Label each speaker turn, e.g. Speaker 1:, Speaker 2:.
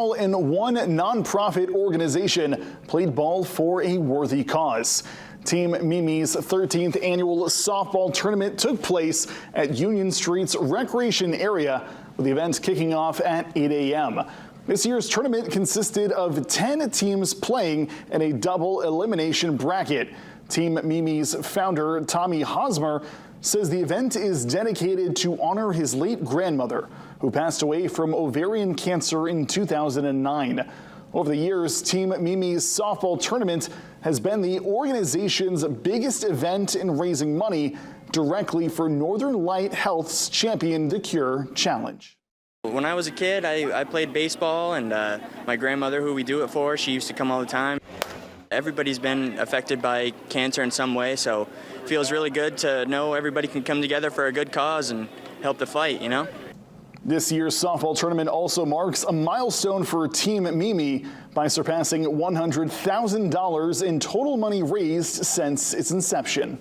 Speaker 1: And one nonprofit organization played ball for a worthy cause. Team Mimi's 13th annual softball tournament took place at Union Street's recreation area, with the event kicking off at 8 a.m. This year's tournament consisted of 10 teams playing in a double elimination bracket. Team Mimi's founder, Tommy Hosmer, says the event is dedicated to honor his late grandmother, who passed away from ovarian cancer in 2009. Over the years, Team Mimi's softball tournament has been the organization's biggest event in raising money directly for Northern Light Health's Champion the Cure Challenge.
Speaker 2: When I was a kid, I played baseball, and my grandmother, who we do it for, she used to come all the time. Everybody's been affected by cancer in some way, so it feels really good to know everybody can come together for a good cause and help the fight, you know?
Speaker 1: This year's softball tournament also marks a milestone for Team Mimi by surpassing $100,000 in total money raised since its inception.